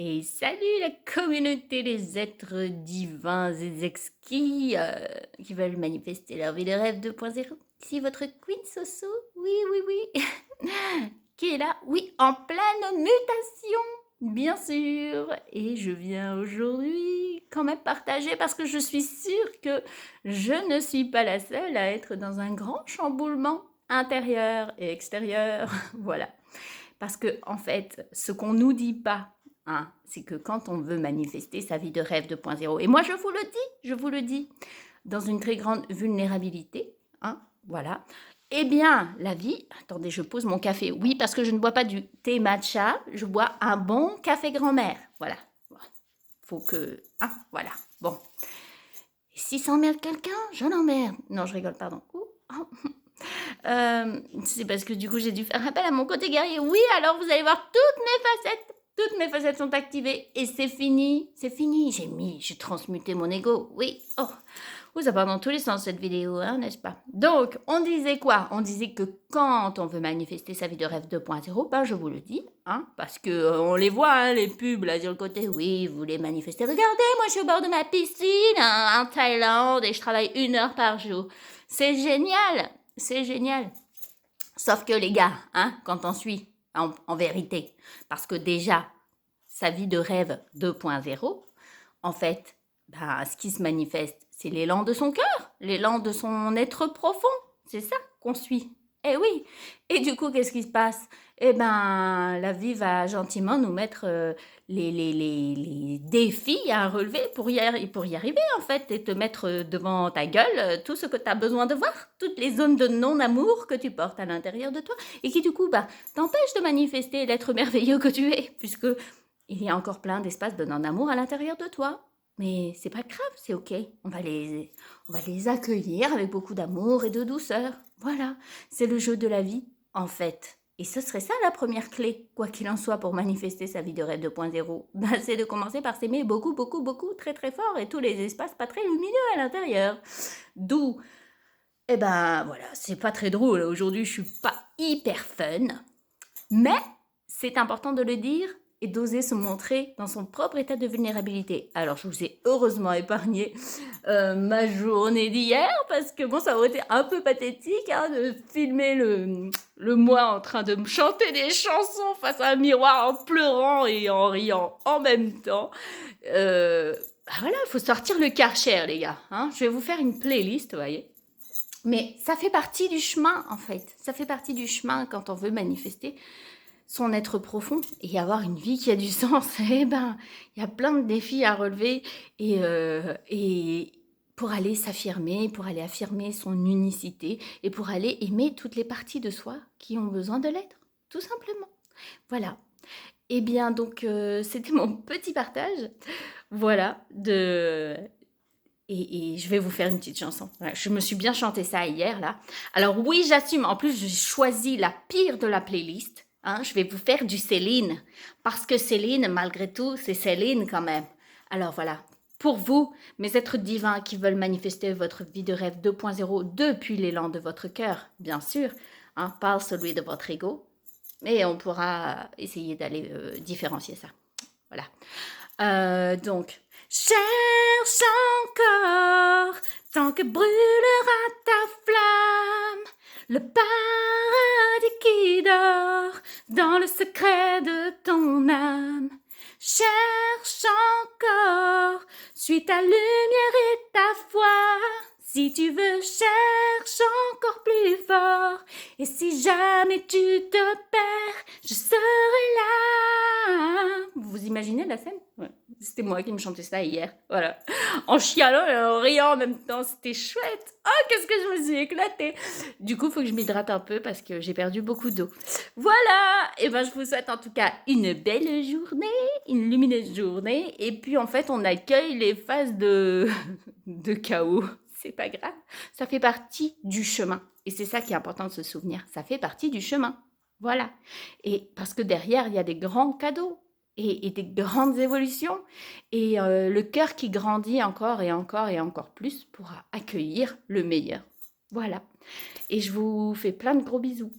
Et salut la communauté des êtres divins et exquis qui veulent manifester leur vie de rêve 2.0. Ici votre Queen Soso, oui, oui, oui, qui est là, oui, en pleine mutation, bien sûr. Et je viens aujourd'hui quand même partager parce que je suis sûre que je ne suis pas la seule à être dans un grand chamboulement intérieur et extérieur. Voilà. Parce que, en fait, ce qu'on nous dit pas, hein, c'est que quand on veut manifester sa vie de rêve 2.0, et moi je vous le dis, dans une très grande vulnérabilité, hein, voilà, eh bien, la vie, attendez, je pose mon café, oui, parce que je ne bois pas du thé matcha, je bois un bon café grand-mère, voilà, faut que, hein, voilà, bon. Et si ça emmerde quelqu'un, je l'emmerde. Non, je rigole, pardon. Oh. C'est parce que du coup, j'ai dû faire appel à mon côté guerrier. Oui, alors vous allez voir toutes mes facettes. Toutes mes facettes sont activées et c'est fini. C'est fini. J'ai transmuté mon ego. Oui. Oh. Oh, ça part dans tous les sens cette vidéo, hein, n'est-ce pas? Donc, on disait quoi? On disait que quand on veut manifester sa vie de rêve 2.0, ben je vous le dis, hein, parce que on les voit, hein, les pubs là sur le côté. Oui, vous voulez manifester. Regardez, moi je suis au bord de ma piscine, hein, en Thaïlande, et je travaille 1 heure par jour. C'est génial, c'est génial. Sauf que les gars, hein, quand on suit en vérité, parce que déjà, sa vie de rêve 2.0, en fait, ben, ce qui se manifeste, c'est l'élan de son cœur, l'élan de son être profond. C'est ça qu'on suit. Eh oui. Et du coup, qu'est-ce qui se passe? Eh ben, la vie va gentiment nous mettre les défis à relever pour y arriver, en fait, et te mettre devant ta gueule tout ce que tu as besoin de voir, toutes les zones de non-amour que tu portes à l'intérieur de toi, et qui, du coup, bah, t'empêchent de manifester l'être merveilleux que tu es, puisque il y a encore plein d'espaces de non-amour à l'intérieur de toi. Mais c'est pas grave, c'est ok. On va les accueillir avec beaucoup d'amour et de douceur. Voilà, c'est le jeu de la vie, en fait. Et ce serait ça la première clé, quoi qu'il en soit, pour manifester sa vie de rêve 2.0. Ben, c'est de commencer par s'aimer beaucoup, beaucoup, beaucoup, très, très fort et tous les espaces pas très lumineux à l'intérieur. D'où, eh ben voilà, c'est pas très drôle. Aujourd'hui, je suis pas hyper fun, mais c'est important de le dire et d'oser se montrer dans son propre état de vulnérabilité. Alors, je vous ai heureusement épargné ma journée d'hier parce que bon, ça aurait été un peu pathétique hein, de filmer le moi en train de me chanter des chansons face à un miroir en pleurant et en riant en même temps. Bah voilà, il faut sortir le Karcher, les gars. Hein. Je vais vous faire une playlist, vous voyez. Mais ça fait partie du chemin, en fait. Ça fait partie du chemin quand on veut manifester son être profond et avoir une vie qui a du sens. Eh ben, il y a plein de défis à relever et pour aller s'affirmer, pour aller affirmer son unicité et pour aller aimer toutes les parties de soi qui ont besoin de l'être, tout simplement. Voilà. Eh bien, donc, c'était mon petit partage. Voilà, et je vais vous faire une petite chanson. Voilà, je me suis bien chanté ça hier, là. Alors oui, j'assume. En plus, j'ai choisi la pire de la playlist. Hein, je vais vous faire du Céline. Parce que Céline, malgré tout, c'est Céline quand même. Alors voilà. Pour vous, mes êtres divins qui veulent manifester votre vie de rêve 2.0 depuis l'élan de votre cœur, bien sûr, hein, pas celui de votre ego. Mais on pourra essayer d'aller différencier ça. Voilà. Donc, cherche encore tant que brûlera ta flamme, le paradis qui dort dans le secret de ton âme. Cherche encore, suis ta lumière et ta foi. Si tu veux, cherche encore plus fort. Et si jamais tu te perds, je serai là. Vous imaginez la scène? Ouais. C'était moi qui me chantais ça hier. Voilà. En chialant et en riant en même temps. C'était chouette. Oh, qu'est-ce que je me suis éclatée. Du coup, il faut que je m'hydrate un peu parce que j'ai perdu beaucoup d'eau. Voilà. Et ben, je vous souhaite en tout cas une belle journée, une lumineuse journée. Et puis, en fait, on accueille les phases de chaos. C'est pas grave. Ça fait partie du chemin. Et c'est ça qui est important de se souvenir. Ça fait partie du chemin. Voilà. Et parce que derrière, il y a des grands cadeaux et des grandes évolutions. Et le cœur qui grandit encore et encore et encore plus pour accueillir le meilleur. Voilà. Et je vous fais plein de gros bisous.